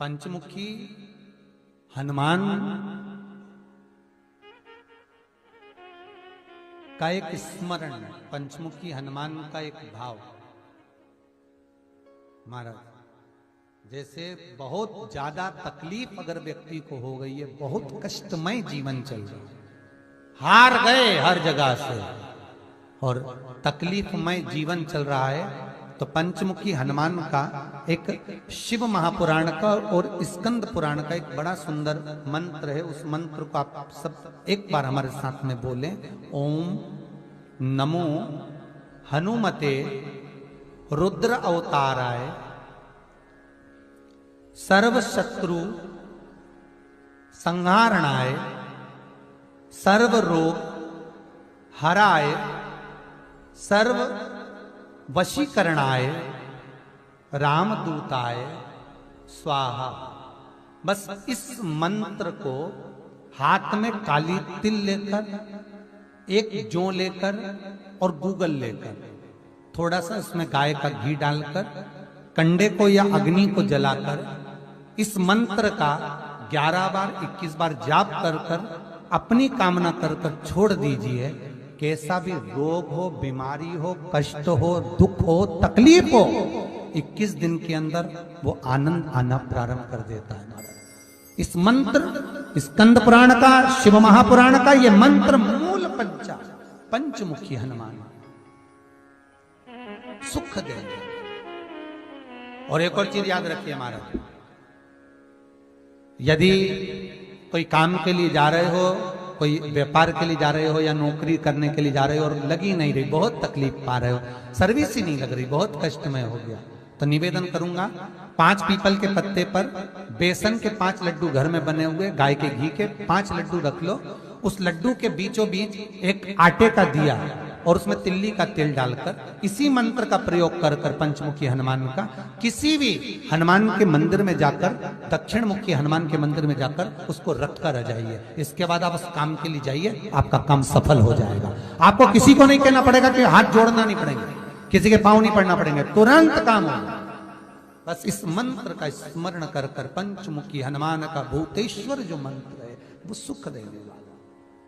पंचमुखी हनुमान का एक स्मरण, पंचमुखी हनुमान का एक भाव। महाराज जैसे बहुत ज्यादा तकलीफ अगर व्यक्ति को हो गई है, बहुत कष्टमय जीवन चल रहा है, हार गए हर जगह से और तकलीफमय जीवन चल रहा है, तो पंचमुखी हनुमान का एक शिव महापुराण का और स्कंद पुराण का एक बड़ा सुंदर मंत्र है। उस मंत्र को आप सब एक बार हमारे साथ में बोलें। ओम नमो हनुमते रुद्र अवताराय सर्व शत्रु संहारणाय सर्व रोग हराय सर्व वशीकरणाय रामदूताय स्वाहा। बस इस मंत्र को हाथ में काली तिल लेकर, एक जौ लेकर और गूगल लेकर, थोड़ा सा इसमें गाय का घी डालकर, कंडे को या अग्नि को जलाकर इस मंत्र का 11 बार 21 बार जाप कर कर अपनी कामना कर कर छोड़ दीजिए। कैसा भी रोग हो, बीमारी हो, कष्ट हो, दुख हो, तकलीफ हो, 21 दिन के अंदर वो आनंद आना प्रारंभ कर देता है। इस मंत्र स्कंद पुराण का, शिव महापुराण का ये मंत्र मूल पंचमुखी हनुमान सुख देंगे। और एक और चीज याद रखिए महाराज, यदि कोई काम के लिए जा रहे हो, कोई व्यापार के लिए जा रहे हो या नौकरी करने के लिए जा रहे हो और लगी नहीं रही, बहुत तकलीफ पा रहे हो, सर्विस ही नहीं लग रही, बहुत कष्टमय हो गया, तो निवेदन करूंगा 5 पीपल के पत्ते पर बेसन के 5 लड्डू घर में बने हुए, गाय के घी के 5 लड्डू रख लो। उस लड्डू के बीचों बीच एक आटे का दिया और उसमें तिल्ली का तेल डालकर इसी मंत्र का प्रयोग कर कर पंचमुखी हनुमान का किसी भी हनुमान के मंदिर में जाकर, दक्षिण मुखी हनुमान के मंदिर में जाकर उसको रख कर आ जाइए। इसके बाद आप उस काम के लिए जाइए, आपका काम सफल हो जाएगा। आपको किसी को नहीं कहना पड़ेगा कि हाथ जोड़ना नहीं पड़ेंगे, किसी के पांव नहीं पड़ना पड़ेंगे, तुरंत काम होगा। बस इस मंत्र का स्मरण कर कर पंचमुखी हनुमान का भूतेश्वर जो मंत्र है वो सुख देने वाला।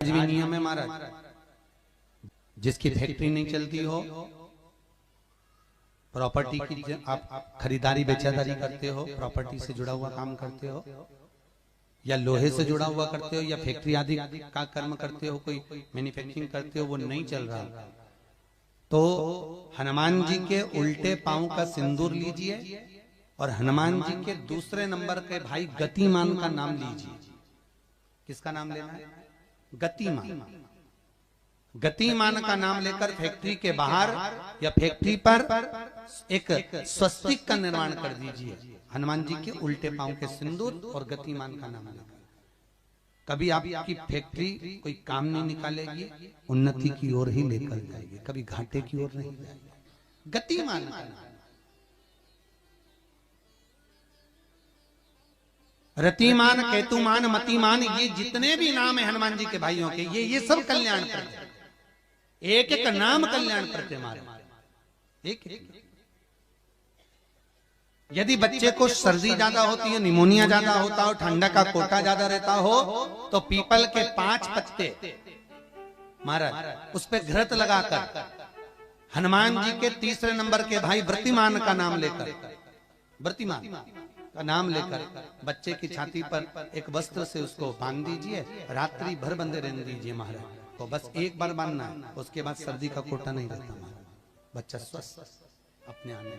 आज भी नियम है महाराज, जिसकी फैक्ट्री नहीं चलती हो, प्रॉपर्टी की आप खरीदारी बेचादारी करते हो, प्रॉपर्टी से जुड़ा हुआ काम करते हो या लोहे से जुड़ा हुआ करते हो या फैक्ट्री आदि का कर्म करते हो, कोई मैन्युफैक्चरिंग करते हो, वो नहीं चल रहा, तो हनुमान जी के उल्टे पांव का सिंदूर लीजिए और हनुमान जी के दूसरे नंबर के भाई गतिमान का नाम लीजिए। किसका नाम लेना है? गतिमान। गतिमान का नाम लेकर फैक्ट्री के बाहर या फैक्ट्री पर एक स्वस्तिक का निर्माण कर दीजिए, हनुमान जी के उल्टे पांव के सिंदूर और गतिमान का नाम लेकर। कभी आपकी फैक्ट्री कोई काम नहीं निकालेगी, उन्नति की ओर ही लेकर जाएगी, कभी घाटे की ओर नहीं जाएगी। गतिमान का नाम, रतिमान, केतुमान, मतिमान, ये जितने भी नाम है हनुमान जी के भाइयों के, ये सब कल्याण प्रद, एक एक नाम कल्याण प्रद हमारे, एक एक। यदि बच्चे को सर्दी ज्यादा होती है, निमोनिया ज्यादा होता हो, ठंडा का कोटा ज्यादा रहता हो, तो पीपल के 5 पत्ते महाराज उस पे घृत लगाकर हनुमान जी के तीसरे नंबर के भाई व्रतिमान का नाम लेकर, व्रतिमान का नाम लेकर बच्चे की छाती पर एक वस्त्र से उसको बांध दीजिए, रात्रि भर बंधे रहने दीजिए महाराज। तो बस एक बार बांधना है, उसके बाद सर्दी का कोटा नहीं रहता महाराज, बच्चा स्वस्थ अपने आने।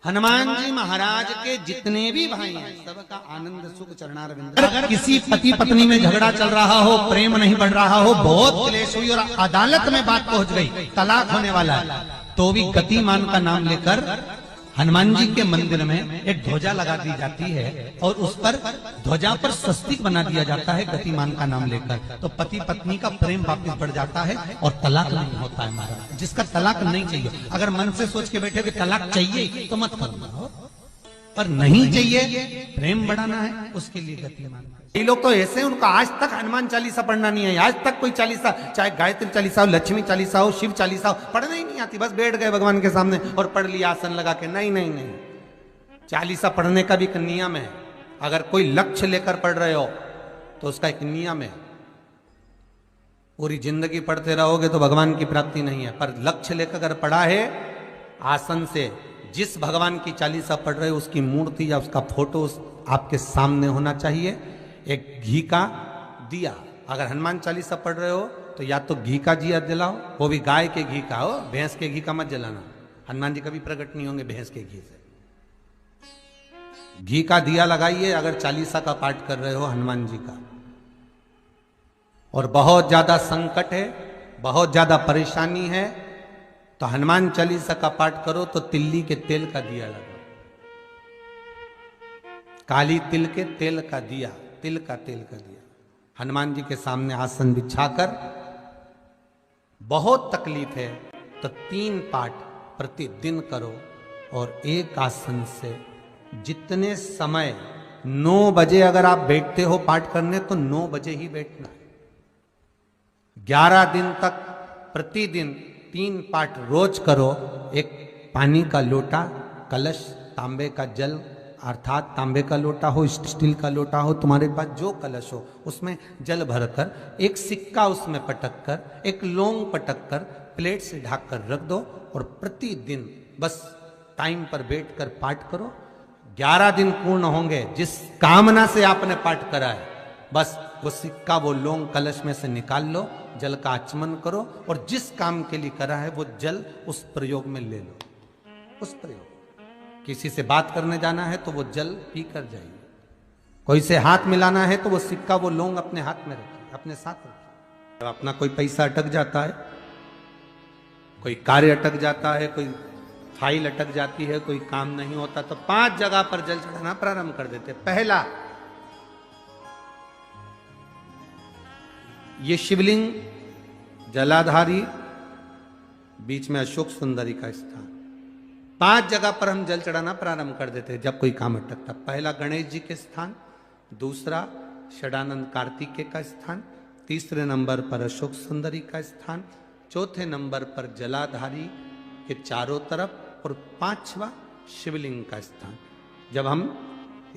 हनुमान जी महाराज के जितने भी भाई हैं सबका आनंद सुख चरणारविंद। अगर किसी पति पत्नी में झगड़ा चल रहा हो, प्रेम नहीं बढ़ रहा हो, बहुत क्लेश हुई और अदालत में बात पहुंच गई, तलाक होने वाला है, तो भी गतिमान का नाम लेकर हनुमान जी के मंदिर में एक ध्वजा लगा दी जाती है और उस पर ध्वजा पर स्वस्तिक बना दिया जाता है गतिमान का नाम लेकर। तो पति पत्नी का प्रेम वापस बढ़ जाता है और तलाक नहीं होता है महाराज। जिसका तलाक नहीं चाहिए, अगर मन से सोच के बैठे कि तलाक चाहिए तो मत करो, पर नहीं चाहिए, प्रेम बढ़ाना है, उसके लिए गतिमान। ये लोग तो ऐसे हैं, उनको आज तक हनुमान चालीसा पढ़ना नहीं है, आज तक कोई चालीसा, चाहे गायत्री चालीसा हो, लक्ष्मी चालीसा हो, शिव चालीसा हो, पढ़ना ही नहीं आती। बस बैठ गए भगवान के सामने और पढ़ लिया आसन लगा के। नहीं नहीं नहीं, चालीसा पढ़ने का भी एक नियम है। अगर कोई लक्ष्य लेकर पढ़ रहे हो तो उसका एक नियम है। पूरी जिंदगी पढ़ते रहोगे तो भगवान की प्राप्ति नहीं है, पर लक्ष्य लेकर अगर पढ़ा है आसन से, जिस भगवान की चालीसा पढ़ रहे हो उसकी मूर्ति या उसका फोटो आपके सामने होना चाहिए। एक घी का दिया, अगर हनुमान चालीसा पढ़ रहे हो तो या तो घी का दिया जलाओ, वो भी गाय के घी का हो, भैंस के घी का मत जलाना। हनुमान जी कभी प्रकट नहीं होंगे भैंस के घी से। घी का दिया लगाइए अगर चालीसा का पाठ कर रहे हो हनुमान जी का। और बहुत ज्यादा संकट है, बहुत ज्यादा परेशानी है तो हनुमान चालीसा का पाठ करो तो तिल्ली के तेल का दिया लगाओ, काली तिल के तेल का दिया, तिल का तेल का दिया हनुमान जी के सामने आसन बिछाकर। बहुत तकलीफ है तो 3 पाठ प्रतिदिन करो और एक आसन से जितने समय 9 बजे अगर आप बैठते हो पाठ करने तो 9 बजे ही बैठना है। 11 दिन तक प्रतिदिन 3 पाठ रोज करो। एक पानी का लोटा, कलश, तांबे का जल अर्थात तांबे का लोटा हो, स्टील का लोटा हो, तुम्हारे पास जो कलश हो उसमें जल भरकर, एक सिक्का उसमें पटक कर, एक लौंग पटक कर प्लेट से ढक कर रख दो और प्रतिदिन बस टाइम पर बैठकर पाठ करो। 11 दिन पूर्ण होंगे, जिस कामना से आपने पाठ करा है बस वो सिक्का, वो लौंग कलश में से निकाल लो, जल का आचमन करो और जिस काम के लिए करा है वो जल उस प्रयोग में ले लो। उस प्रयोग, किसी से बात करने जाना है तो वो जल पी कर जाइए, कोई से हाथ मिलाना है तो वो सिक्का, वो लौंग अपने हाथ में रखिए, अपने साथ रखिए। अपना कोई पैसा अटक जाता है, कोई कार्य अटक जाता है, कोई फाइल अटक जाती है, कोई काम नहीं होता तो 5 जगह पर जल चढ़ाना प्रारंभ कर देते। पहला, ये शिवलिंग जलाधारी, बीच में अशोक सुंदरी का स्थान, 5 जगह पर हम जल चढ़ाना प्रारंभ कर देते हैं जब कोई काम अटकता। पहला गणेश जी के स्थान, दूसरा षडानंद कार्तिकेय का स्थान, तीसरे नंबर पर अशोक सुंदरी का स्थान, चौथे नंबर पर जलाधारी के चारों तरफ और 5वां शिवलिंग का स्थान। जब हम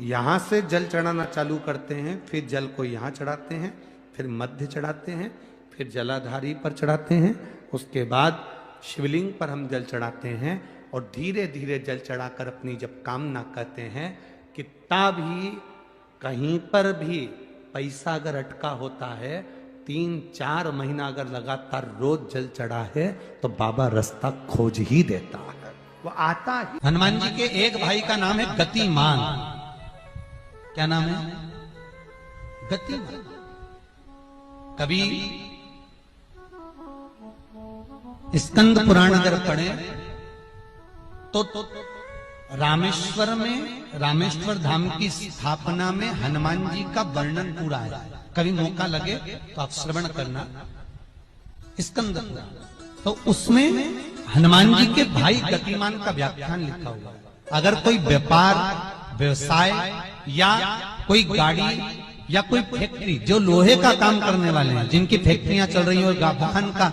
यहां से जल चढ़ाना चालू करते हैं, फिर जल को यहां चढ़ाते हैं, फिर मध्य चढ़ाते हैं, फिर जलाधारी पर चढ़ाते हैं, उसके बाद शिवलिंग पर हम जल चढ़ाते हैं और धीरे धीरे जल चढ़ाकर अपनी जब कामना कहते हैं, कितना भी कहीं पर भी पैसा अगर अटका होता है, 3-4 महीना अगर लगातार रोज जल चढ़ा है तो बाबा रास्ता खोज ही देता है, वो आता ही। हनुमान जी के एक भाई का नाम है गतिमान। क्या नाम है? गतिमान। कभी स्कंद पुराण अगर पढ़े तो रामेश्वर में, रामेश्वर धाम की स्थापना में हनुमान जी का वर्णन पूरा है। कभी मौका लगे तो आप श्रवण करना स्कंद पुराण, तो उसमें हनुमान जी के भाई गतिमान का व्याख्यान लिखा हुआ है। अगर कोई व्यापार, व्यवसाय या कोई गाड़ी या कोई फैक्ट्री, जो लोहे का काम करने वाले हैं, जिनकी फैक्ट्रियां चल रही हो, वाहन का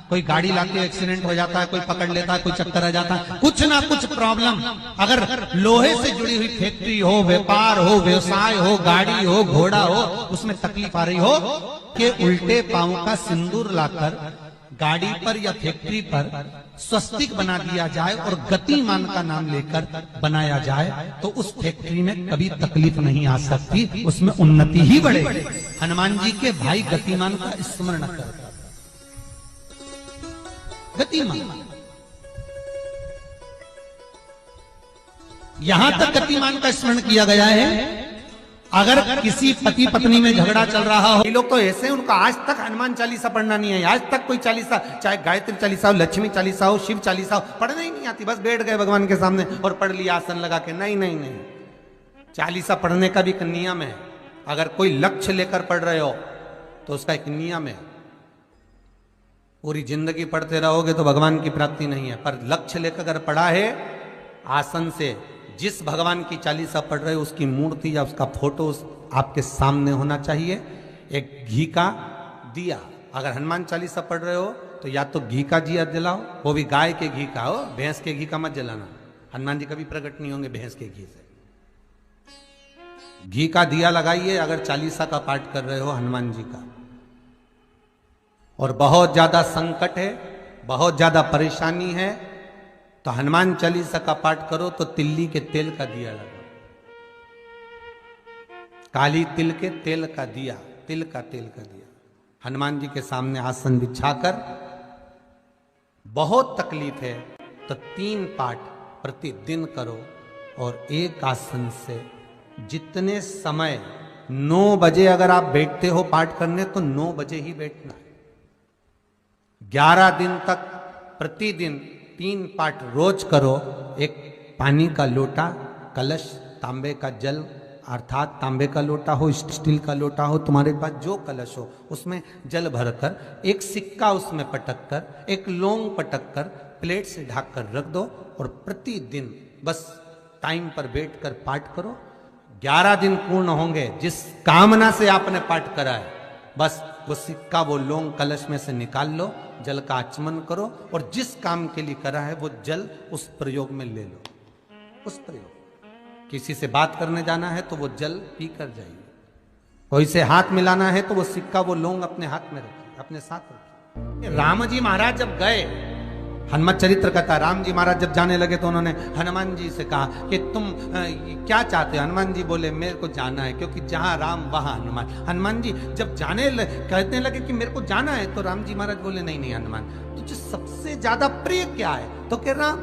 कोई गाड़ी लाके एक्सीडेंट हो जाता है, कोई पकड़ लेता है, कोई चक्कर आ जाता है, कुछ ना कुछ प्रॉब्लम, अगर लोहे से जुड़ी हुई फैक्ट्री हो, व्यापार हो, व्यवसाय हो, गाड़ी हो, घोड़ा हो, उसमें तकलीफ आ रही हो कि उल्टे पांव का सिंदूर लाकर गाड़ी पर या फैक्ट्री पर स्वस्तिक बना दिया जाए और गतिमान का नाम लेकर बनाया जाए तो उस फैक्ट्री में कभी तकलीफ नहीं आ सकती, उसमें उन्नति ही बढ़ेगी। हनुमान जी के भाई गतिमान का स्मरण कर, गतिमान, यहां तक गतिमान का स्मरण किया गया है। अगर किसी पति पत्नी में झगड़ा चल रहा हो, ये लोग तो ऐसे हैं, उनका आज तक हनुमान चालीसा पढ़ना नहीं है, आज तक कोई चालीसा, चाहे गायत्री चालीसा हो, लक्ष्मी चालीसा हो, शिव चालीसा हो, पढ़ना ही नहीं आती, बस बैठ गए भगवान के सामने और पढ़ लिया आसन लगा के। नहीं नहीं नहीं, चालीसा पढ़ने का भी एक नियम है। अगर कोई लक्ष्य लेकर पढ़ रहे हो तो उसका एक नियम है। पूरी जिंदगी पढ़ते रहोगे तो भगवान की प्राप्ति नहीं है, पर लक्ष्य लेकर अगर पढ़ा है आसन से, जिस भगवान की चालीसा पढ़ रहे हो उसकी मूर्ति या उसका फोटो आपके सामने होना चाहिए। एक घी का दिया, अगर हनुमान चालीसा पढ़ रहे हो तो या तो घी का दिया जलाओ, वो भी गाय के घी का हो, भैंस के घी का मत जलाना। हनुमान जी कभी प्रकट नहीं होंगे भैंस के घी से। घी का दिया लगाइए अगर चालीसा का पाठ कर रहे हो हनुमान जी का। और बहुत ज्यादा संकट है, बहुत ज्यादा परेशानी है, तो हनुमान चालीसा का पाठ करो तो तिल्ली के तेल का दिया लगाओ, काली तिल के तेल का दिया, तिल का तेल का दिया हनुमान जी के सामने आसन बिछाकर। बहुत तकलीफ है तो 3 पाठ प्रतिदिन करो और एक आसन से जितने समय 9 बजे अगर आप बैठते हो पाठ करने तो 9 बजे ही बैठना है। 11 दिन तक प्रतिदिन 3 पाठ रोज करो। एक पानी का लोटा, कलश, तांबे का जल अर्थात तांबे का लोटा हो, स्टील का लोटा हो, तुम्हारे पास जो कलश हो उसमें जल भरकर, एक सिक्का उसमें पटक कर, एक लौंग पटक कर प्लेट से ढक कर रख दो और प्रतिदिन बस टाइम पर बैठकर पाठ करो। 11 दिन पूर्ण होंगे, जिस कामना से आपने पाठ करा है बस वो सिक्का, वो लौंग कलश में से निकाल लो, जल का आचमन करो और जिस काम के लिए करा है वो जल उस प्रयोग में ले लो। उस प्रयोग, किसी से बात करने जाना है तो वो जल पी कर जाइए, कोई से हाथ मिलाना है तो वो सिक्का, वो लौंग अपने हाथ में रखिए, अपने साथ रखिए। राम जी महाराज जब गए, हनुमत चरित्र कहता है, राम जी महाराज जब जाने लगे तो उन्होंने हनुमान जी से कहा कि तुम क्या चाहते हो? हनुमान जी बोले मेरे को जाना है, क्योंकि जहां राम वहां हनुमान। हनुमान जी जब कहने लगे कि मेरे को जाना है तो राम जी महाराज बोले नहीं नहीं हनुमान, तुझे सबसे ज्यादा प्रिय क्या है? तो कह राम।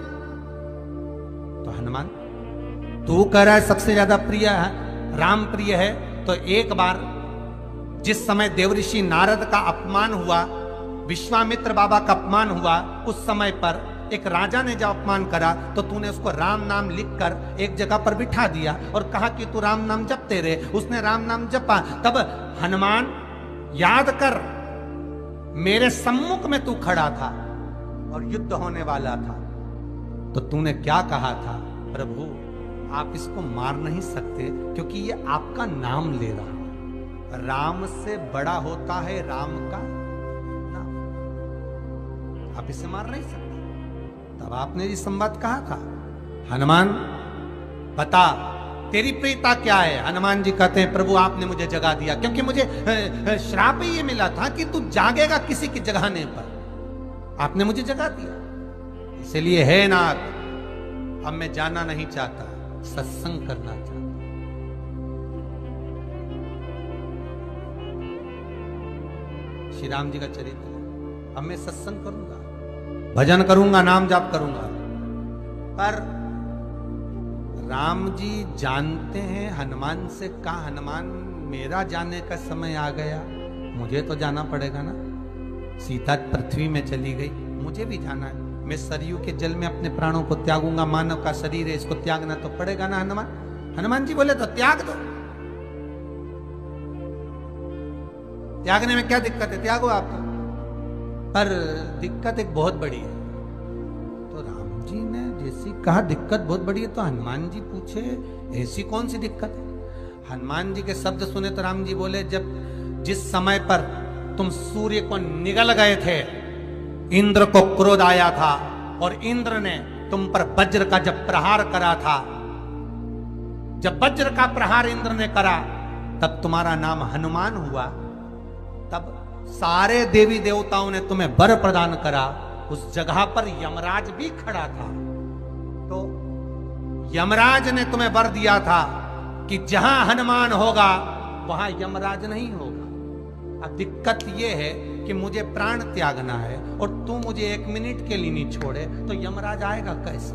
तो हनुमान तू कह रहा है सबसे ज्यादा प्रिय है राम प्रिय है, तो एक बार जिस समय देवऋषि नारद का अपमान हुआ, विश्वामित्र बाबा का अपमान हुआ, उस समय पर एक राजा ने जब अपमान करा तो तूने उसको राम नाम लिखकर एक जगह पर बिठा दिया और कहा कि तू राम नाम जपते रहे। उसने राम नाम जपा। तब हनुमान याद कर, मेरे सम्मुख में तू खड़ा था और युद्ध होने वाला था, तो तूने क्या कहा था? प्रभु आप इसको मार नहीं सकते क्योंकि ये आपका नाम ले रहा है। राम से बड़ा होता है राम का नाम, आप इसे मार नहीं सकते। तब आपने इस संवाद कहा था, हनुमान बता तेरी प्रियता क्या है? हनुमान जी कहते हैं प्रभु आपने मुझे जगा दिया, क्योंकि मुझे श्राप ये मिला था कि तू जागेगा किसी की जगाने पर, आपने मुझे जगा दिया। इसलिए है नाथ, अब मैं जाना नहीं चाहता, सत्संग करना चाहता। श्री राम जी का चरित्र, अब मैं सत्संग करूंगा, भजन करूंगा, नाम जाप करूंगा। पर राम जी जानते हैं हनुमान से, कहा हनुमान मेरा जाने का समय आ गया, मुझे तो जाना पड़ेगा ना। सीता पृथ्वी में चली गई, मुझे भी जाना है। मैं सरयू के जल में अपने प्राणों को त्यागूंगा, मानव का शरीर है इसको त्यागना तो पड़ेगा ना हनुमान। हनुमान जी बोले तो त्याग दो, त्यागने में क्या दिक्कत है, त्यागो आप। पर दिक्कत एक बहुत बड़ी है। तो राम जी ने जैसी कहा दिक्कत बहुत बड़ी है, तो हनुमान जी पूछे ऐसी कौन सी दिक्कत है? हनुमान जी के शब्द सुने तो राम जी बोले, जब जिस समय पर तुम सूर्य को निगल गए थे, इंद्र को क्रोध आया था और इंद्र ने तुम पर वज्र का जब प्रहार करा था, जब वज्र का प्रहार इंद्र ने करा तब तुम्हारा नाम हनुमान हुआ। तब सारे देवी देवताओं ने तुम्हें वर प्रदान करा। उस जगह पर यमराज भी खड़ा था, तो यमराज ने तुम्हें वर दिया था कि जहां हनुमान होगा वहां यमराज नहीं होगा। अब दिक्कत यह है कि मुझे प्राण त्यागना है और तू मुझे 1 मिनट के लिए नहीं छोड़े तो यमराज आएगा कैसे?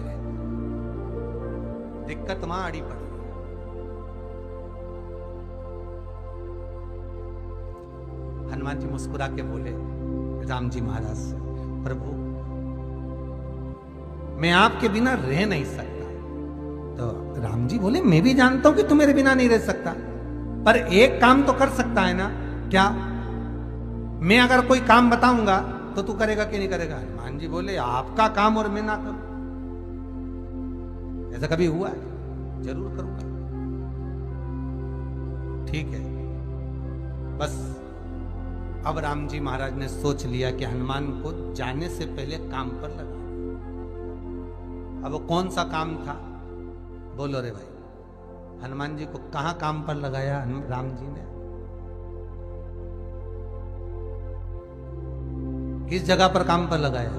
दिक्कत वहां अड़ी पड़ी। हनुमान जी मुस्कुरा के बोले राम जी महाराज से, प्रभु मैं आपके बिना रह नहीं सकता। तो राम जी बोले मैं भी जानता हूं कि तू मेरे बिना नहीं रह सकता, पर एक काम तो कर सकता है ना। क्या? मैं अगर कोई काम बताऊंगा तो तू करेगा कि नहीं करेगा? हनुमान जी बोले आपका काम और मैं ना करूं, ऐसा कभी हुआ है? जरूर करूंगा। ठीक है। बस अब राम जी महाराज ने सोच लिया कि हनुमान को जाने से पहले काम पर लगा। अब वो कौन सा काम था? बोलो रे भाई। हनुमान जी को कहां काम पर लगाया राम जी ने? किस जगह पर काम पर लगाया?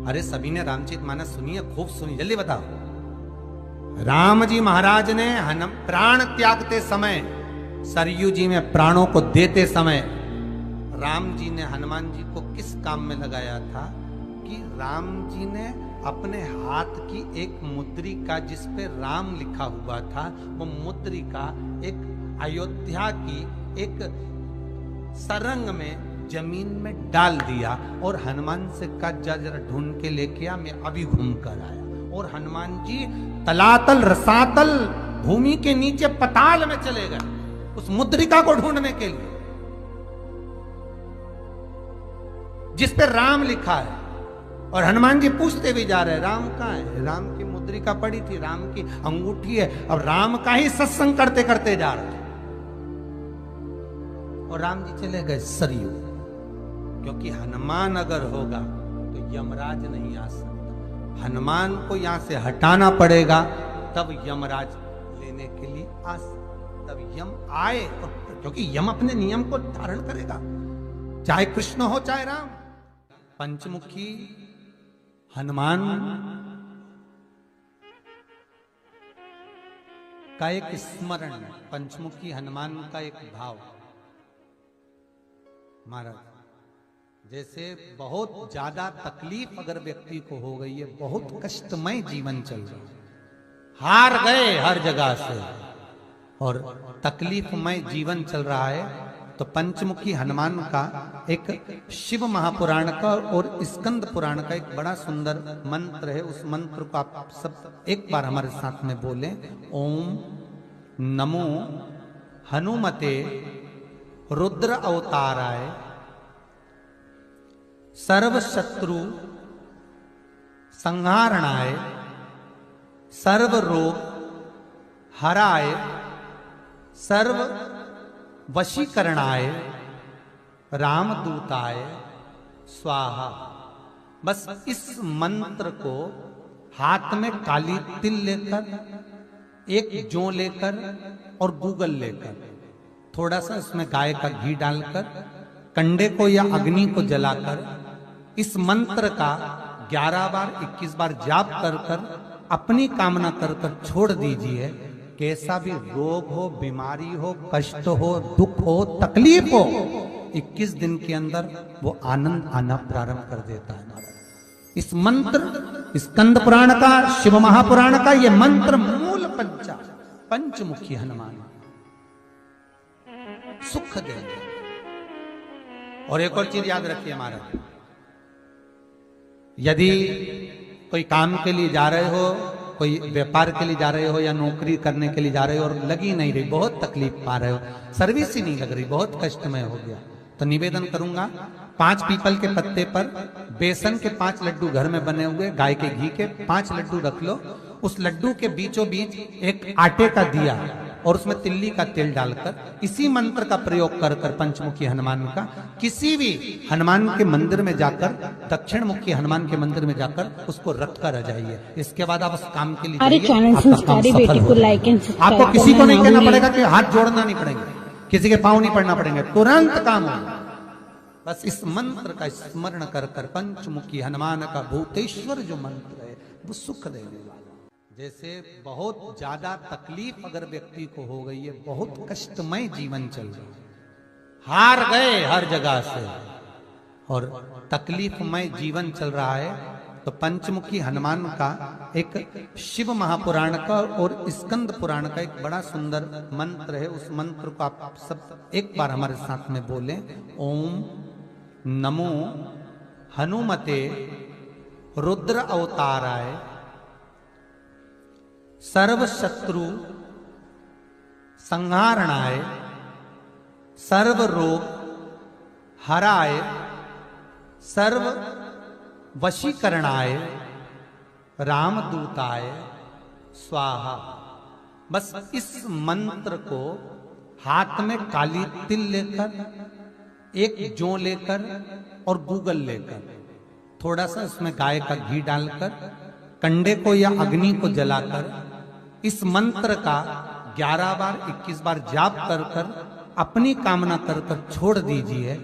अरे सभी ने रामचरितमानस सुनी है, खूब सुनी, जल्दी बताओ। राम जी महाराज ने प्राण त्यागते समय, सरयू जी में प्राणों को देते समय राम जी ने हनुमान जी को किस काम में लगाया था? कि राम जी ने अपने हाथ की एक मुद्रिका जिस पे राम लिखा हुआ था, वो मुद्रिका एक अयोध्या की एक सरंग में जमीन में डाल दिया और हनुमान से कहा जा जरा ढूंढ के लेके आ, मैं अभी घूम कर आया। और हनुमान जी तलातल रसातल भूमि के नीचे पताल में चले गए उस मुद्रिका को ढूंढने के लिए जिस पे राम लिखा है। और हनुमान जी पूछते भी जा रहे राम कहाँ है? राम की मुद्रिका पड़ी थी, राम की अंगूठी है। अब राम का ही सत्संग करते करते जा रहे और राम जी चले गए सरयू, क्योंकि हनुमान अगर होगा तो यमराज नहीं आ सकता। हनुमान को यहां से हटाना पड़ेगा तब यमराज लेने के लिए आ सकता, तब यम आए। और क्योंकि यम अपने नियम को धारण करेगा, चाहे कृष्ण हो चाहे राम। पंचमुखी हनुमान का एक स्मरण, पंचमुखी हनुमान का एक भाव। महाराज जैसे बहुत ज्यादा तकलीफ अगर व्यक्ति को हो गई है, बहुत कष्टमय जीवन चल रहा है, हार गए हर जगह से और तकलीफमय जीवन चल रहा है, तो पंचमुखी हनुमान का एक शिव महापुराण का और स्कंद पुराण का एक बड़ा सुंदर मंत्र है। उस मंत्र को आप सब एक बार हमारे साथ में बोलें। ओम नमो हनुमते रुद्र अवताराय सर्व शत्रु संहारणाय सर्व रोग हराय सर्व वशीकरणाय रामदूताय स्वाहा। बस इस मंत्र को हाथ में काली तिल लेकर, एक जौ लेकर और गूगल लेकर, थोड़ा सा इसमें गाय का घी डालकर, कंडे को या अग्नि को जलाकर इस मंत्र का 11 बार 21 बार जाप कर कर अपनी कामना कर कर छोड़ दीजिए। कैसा भी रोग हो, बीमारी हो, कष्ट हो, दुख हो, तकलीफ हो, 21 दिन के अंदर वो आनंद आना प्रारंभ कर देता है। इस मंत्र स्कंद पुराण का, शिव महापुराण का ये मंत्र मूल पंचमुखी हनुमान सुख देंगे। और एक और चीज याद रखिए हमारा, यदि कोई काम के लिए जा रहे हो, कोई व्यापार के लिए जा रहे हो या नौकरी करने के लिए जा रहे हो और लगी नहीं रही, बहुत तकलीफ पा रहे हो, सर्विस ही नहीं लग रही, बहुत कष्टमय हो गया, तो निवेदन करूंगा 5 पीपल के पत्ते पर बेसन के 5 लड्डू घर में बने हुए, गाय के घी के 5 लड्डू रख लो। उस लड्डू के बीचों बीच एक आटे का दिया और उसमें तिल्ली का तेल डालकर इसी मंत्र का प्रयोग कर कर पंचमुखी हनुमान का किसी भी हनुमान के मंदिर में जाकर, दक्षिण मुखी हनुमान के मंदिर में जाकर उसको रख कर आ जाइए। इसके बाद आप उस काम के लिए आपको किसी को नहीं कहना पड़ेगा कि हाथ जोड़ना नहीं पड़ेगा, किसी के पांव नहीं पड़ना पड़ेंगे, तुरंत काम होगा। बस इस मंत्र का स्मरण कर कर पंचमुखी हनुमान का भूतेश्वर जो मंत्र है वो सुख देने वाला। जैसे बहुत ज्यादा तकलीफ अगर व्यक्ति को हो गई है, बहुत कष्टमय जीवन चल रहा है, हार गए हर जगह से और तकलीफमय जीवन चल रहा है, तो पंचमुखी हनुमान का एक शिव महापुराण का और स्कंद पुराण का एक बड़ा सुंदर मंत्र है। उस मंत्र को आप सब एक बार हमारे साथ में बोलें। ओम नमो हनुमते रुद्र अवताराय सर्व शत्रु संहारणाय सर्व रोग हराय सर्व वशीकरणाय रामदूताय स्वाहा। बस इस मंत्र को हाथ में काली तिल लेकर, एक जौ लेकर और गूगल लेकर, थोड़ा सा इसमें गाय का घी डालकर, कंडे को या अग्नि को जलाकर इस मंत्र का 11 बार 21 बार जाप कर कर अपनी कामना कर कर छोड़ दीजिए।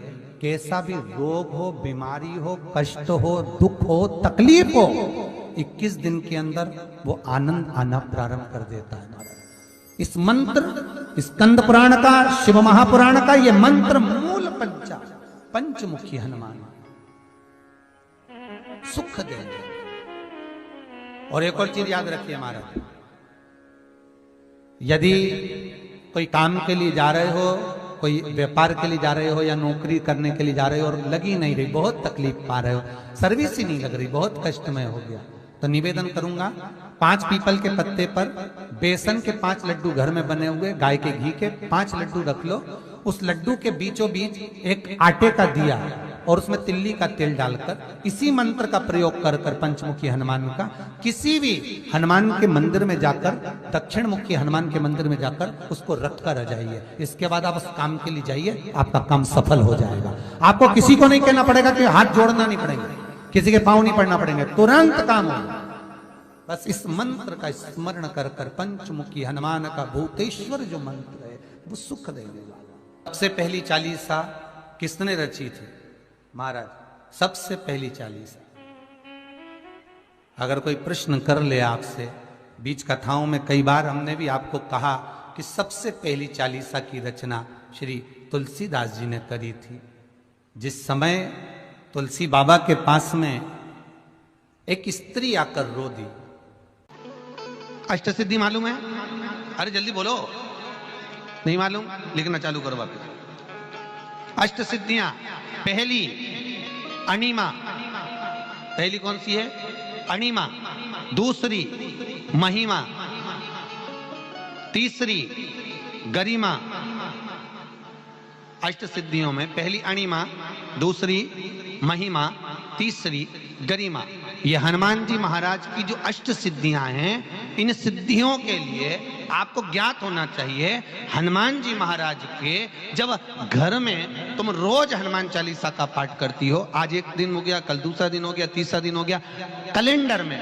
कैसा भी रोग हो, बीमारी हो, कष्ट हो, दुख हो, तकलीफ हो, 21 दिन के अंदर वो आनंद आना प्रारंभ कर देता है महाराज। इस मंत्र, स्कंद पुराण का, शिव महापुराण का ये मंत्र मूल पंचमुखी हनुमान सुख देंगे। और एक और चीज याद रखिए महाराज, यदि कोई काम के लिए जा रहे हो, कोई व्यापार के लिए जा रहे हो या नौकरी करने के लिए जा रहे हो और लगी नहीं रही, बहुत तकलीफ पा रहे हो, सर्विस ही नहीं लग रही, बहुत कष्टमय हो गया, तो निवेदन करूंगा 5 पीपल के पत्ते पर बेसन के 5 लड्डू घर में बने हुए, गाय के घी के 5 लड्डू रख लो। उस लड्डू के बीचों बीच एक आटे का दिया और उसमें तिल्ली का तेल डालकर इसी मंत्र का प्रयोग कर कर पंचमुखी हनुमान का किसी भी हनुमान के मंदिर में जाकर, दक्षिण मुखी हनुमान के मंदिर में जाकर उसको रख कर आ जाइए। इसके बाद आप उस काम के लिए जाइए, आपका काम सफल हो जाएगा। आपको किसी को नहीं कहना पड़ेगा कि हाथ जोड़ना नहीं पड़ेगा, किसी के पांव नहीं पड़ना पड़ेंगे, तुरंत काम होगा। बस इस मंत्र का स्मरण कर कर पंचमुखी हनुमान का भूतेश्वर जो मंत्र है वो सुख देगा। सबसे पहली चालीसा किसने रची थी महाराज? सबसे पहली चालीसा। अगर कोई प्रश्न कर ले आपसे, बीच कथाओं में कई बार हमने भी आपको कहा कि सबसे पहली चालीसा की रचना श्री तुलसीदास जी ने करी थी। जिस समय तुलसी बाबा के पास में एक स्त्री आकर रो दी। अष्टसिद्धि मालूम है? अरे जल्दी बोलो, नहीं मालूम? लिखना चालू करो वापस। अष्टसिद्धियां, पहली अणिमा, पहली कौन सी है? अणिमा। दूसरी महिमा, तीसरी गरिमा। अष्टसिद्धियों में पहली अणिमा, दूसरी महिमा, तीसरी गरिमा। ये हनुमान जी महाराज की जो अष्ट सिद्धियां हैं, इन सिद्धियों के लिए आपको ज्ञात होना चाहिए, हनुमान जी महाराज के जब घर में तुम रोज हनुमान चालीसा का पाठ करती हो, आज एक दिन हो गया, कल दूसरा दिन हो गया, तीसरा दिन हो गया, कैलेंडर में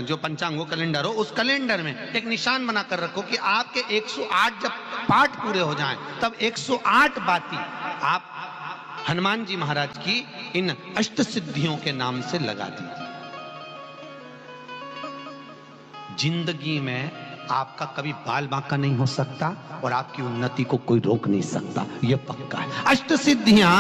जो पंचांग कैलेंडर हो, उस कैलेंडर में एक निशान बना कर रखो कि आपके 108 जब पाठ पूरे हो जाएं, तब 108 बाती आप हनुमान जी महाराज की इन अष्ट सिद्धियों के नाम से लगा दीजिए। जिंदगी में आपका कभी बाल बांका नहीं हो सकता और आपकी उन्नति को कोई रोक नहीं सकता, यह पक्का है। अष्ट सिद्धियां,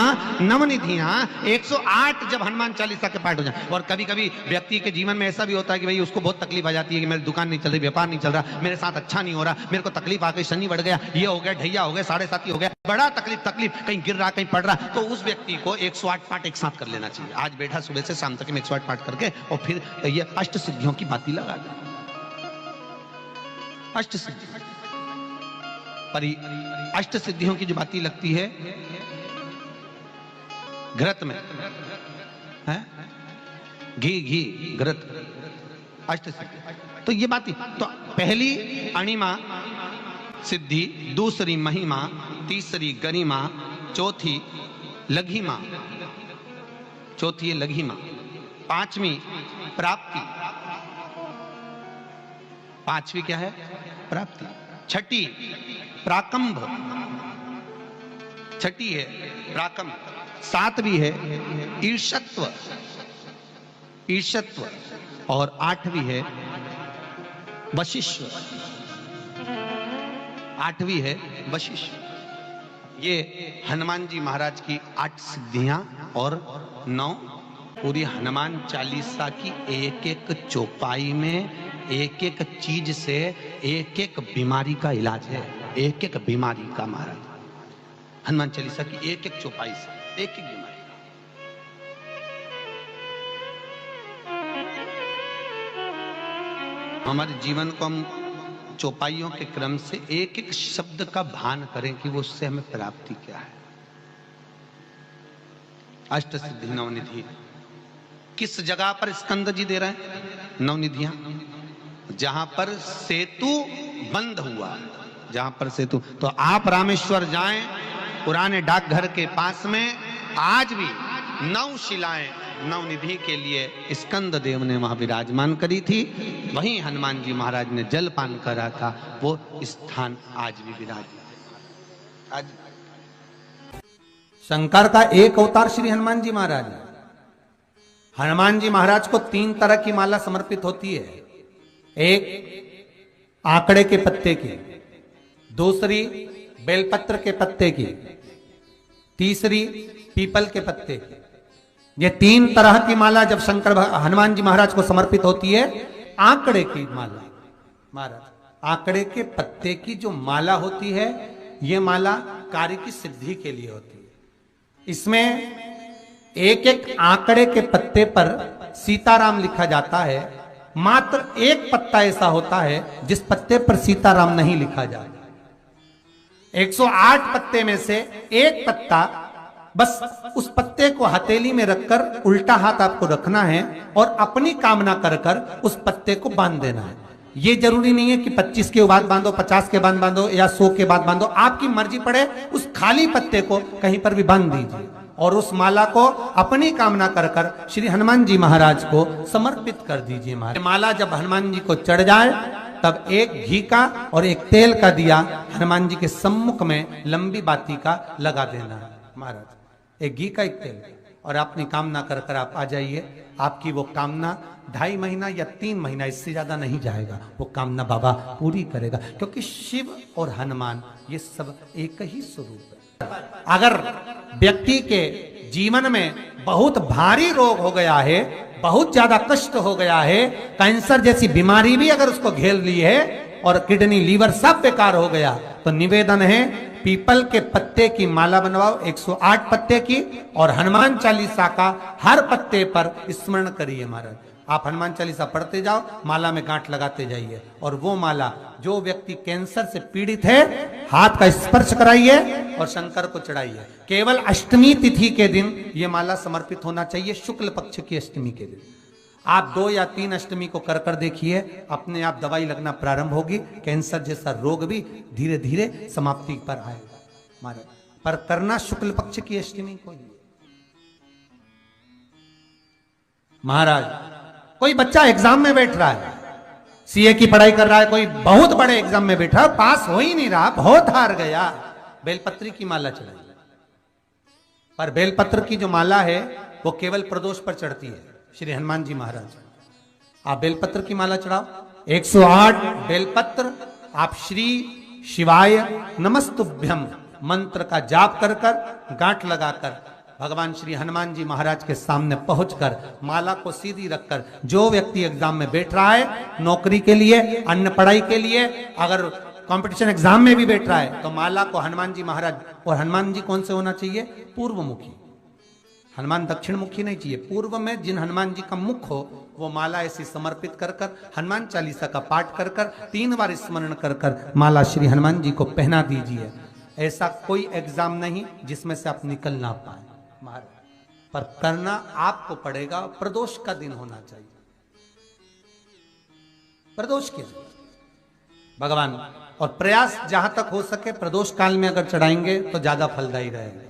नवनिधियां, 108 जब हनुमान चालीसा के पाठ हो जाए। और कभी कभी व्यक्ति के जीवन में ऐसा भी होता है कि भाई उसको बहुत तकलीफ आ जाती है कि मेरी दुकान नहीं चल रही, व्यापार नहीं चल रहा, मेरे साथ अच्छा नहीं हो रहा, मेरे को तकलीफ आ गई, शनि बढ़ गया, ये हो गया, ढैया हो गया, 7.5 हो गया, बड़ा तकलीफ, कहीं गिर रहा, कहीं पड़ रहा, तो उस व्यक्ति को 108 पाठ एक साथ कर लेना चाहिए। आज बैठा सुबह से शाम तक 108 पाठ करके और फिर ये अष्ट सिद्धियों की बाती लगा दे। अष्ट सिद्धि पर अष्ट सिद्धियों की जो बाती लगती है घृत में है, घी घृत, अष्ट सिद्धि। तो ये बाती, तो पहली अणिमा सिद्धि, दूसरी महिमा, तीसरी गरिमा, चौथी लघिमा, चौथी है लघिमा, पांचवी प्राप्ति, पांचवी क्या है? प्राप्ति। छठी प्राकंभ, छठी है प्राकंभ। सातवीं है ईर्षत्व, ईर्षत्व। और आठवीं है वशिष्ठ, आठवीं है वशिष्ठ। ये हनुमान जी महाराज की 8 सिद्धियां और 9 पूरी हनुमान चालीसा की एक एक चौपाई में एक एक चीज से एक एक बीमारी का इलाज है, एक एक बीमारी का महाराज हनुमान चालीसा की एक एक चौपाई से एक एक बीमारी। हमारे जीवन को हम चौपाइयों के क्रम से एक एक शब्द का भान करें कि वो उससे हमें प्राप्ति क्या है। अष्ट सिद्धि नवनिधि किस जगह पर स्कंद जी दे रहे हैं? नवनिधियां जहां पर सेतु बंद हुआ, जहां पर सेतु। तो आप रामेश्वर जाएं, पुराने डाकघर के पास में आज भी 9 शिलाएं नवनिधि के लिए स्कंद देव ने वहां विराजमान करी थी, वहीं हनुमान जी महाराज ने जल पान करा था, वो स्थान आज भी विराजमान। आज शंकर का एक अवतार श्री हनुमान जी महाराज है। हनुमान जी महाराज को 3 तरह की माला समर्पित होती है, एक आंकड़े के पत्ते की, दूसरी बेलपत्र के पत्ते की, तीसरी पीपल के पत्ते की। ये 3 तरह की माला जब शंकर हनुमान जी महाराज को समर्पित होती है, आंकड़े की माला महाराज आंकड़े के पत्ते की जो माला होती है, ये माला कार्य की सिद्धि के लिए होती है। इसमें एक एक आंकड़े के पत्ते पर सीताराम लिखा जाता है। मात्र एक पत्ता ऐसा होता है जिस पत्ते पर सीताराम नहीं लिखा जाता। 108 पत्ते में से एक पत्ता, बस उस पत्ते को हथेली में रखकर उल्टा हाथ आपको रखना है और अपनी कामना कर कर उस पत्ते को बांध देना है। ये जरूरी नहीं है कि 25 के बाद बांधो, 50 के बाद बांधो या 100 के बाद बांधो, आपकी मर्जी पड़े। उस खाली पत्ते को कहीं पर भी बांध दीजिए और उस माला को अपनी कामना कर कर श्री हनुमान जी महाराज को समर्पित कर दीजिए। माला जब हनुमान जी को चढ़ जाए तब एक घी का और एक तेल का दिया हनुमान जी के सम्मुख में लंबी बाती का लगा देना है महाराज, एक घी का एक तेल, और अपनी कामना कर कर आप आ जाइए। आपकी वो कामना 2.5 महीना या 3 महीना, इससे ज्यादा नहीं जाएगा, वो कामना बाबा पूरी करेगा, क्योंकि शिव और हनुमान ये सब एक ही स्वरूप है। अगर व्यक्ति के जीवन में बहुत भारी रोग हो गया है, बहुत ज्यादा कष्ट हो गया है, कैंसर जैसी बीमारी भी अगर उसको घेर ली है और किडनी लीवर सब बेकार हो गया, तो निवेदन है पीपल के पत्ते की माला बनवाओ, 108 पत्ते की, और हनुमान चालीसा का हर पत्ते पर स्मरण करिए महाराज। आप हनुमान चालीसा पढ़ते जाओ, माला में गांठ लगाते जाइए, और वो माला जो व्यक्ति कैंसर से पीड़ित है हाथ का स्पर्श कराइए और शंकर को चढ़ाइए। केवल अष्टमी तिथि के दिन ये माला समर्पित होना चाहिए, शुक्ल पक्ष की अष्टमी के दिन। आप 2 या 3 अष्टमी को कर कर देखिए, अपने आप दवाई लगना प्रारंभ होगी, कैंसर जैसा रोग भी धीरे धीरे समाप्ति पर आएगा महाराज। पर करना शुक्ल पक्ष की अष्टमी को ही महाराज। कोई बच्चा एग्जाम में बैठ रहा है, सीए की पढ़ाई कर रहा है, कोई बहुत बड़े एग्जाम में बैठा, पास हो ही नहीं रहा, बहुत हार गया, बेलपत्री की माला चढ़ाई। पर बेलपत्र की जो माला है वो केवल प्रदोष पर चढ़ती है श्री हनुमान जी महाराज। आप बेलपत्र की माला चढ़ाओ, 108 बेलपत्र आप श्री शिवाय नमस्तुभ्यम मंत्र का जाप कर कर गांठ लगाकर भगवान श्री हनुमान जी महाराज के सामने पहुंचकर माला को सीधी रखकर, जो व्यक्ति एग्जाम में बैठ रहा है, नौकरी के लिए, अन्य पढ़ाई के लिए, अगर कंपटीशन एग्जाम में भी बैठ रहा है, तो माला को हनुमान जी महाराज, और हनुमान जी कौन से होना चाहिए? पूर्वमुखी। हनुमान दक्षिण मुखी नहीं चाहिए, पूर्व में जिन हनुमान जी का मुख हो वो माला ऐसी समर्पित कर कर हनुमान चालीसा का पाठ कर कर 3 बार स्मरण कर कर माला श्री हनुमान जी को पहना दीजिए। ऐसा कोई एग्जाम नहीं जिसमें से आप निकल ना पाए महाराज, पर करना आपको पड़ेगा। प्रदोष का दिन होना चाहिए, प्रदोष के दिन भगवान, और प्रयास जहां तक हो सके प्रदोष काल में अगर चढ़ाएंगे तो ज्यादा फलदायी रहेगा।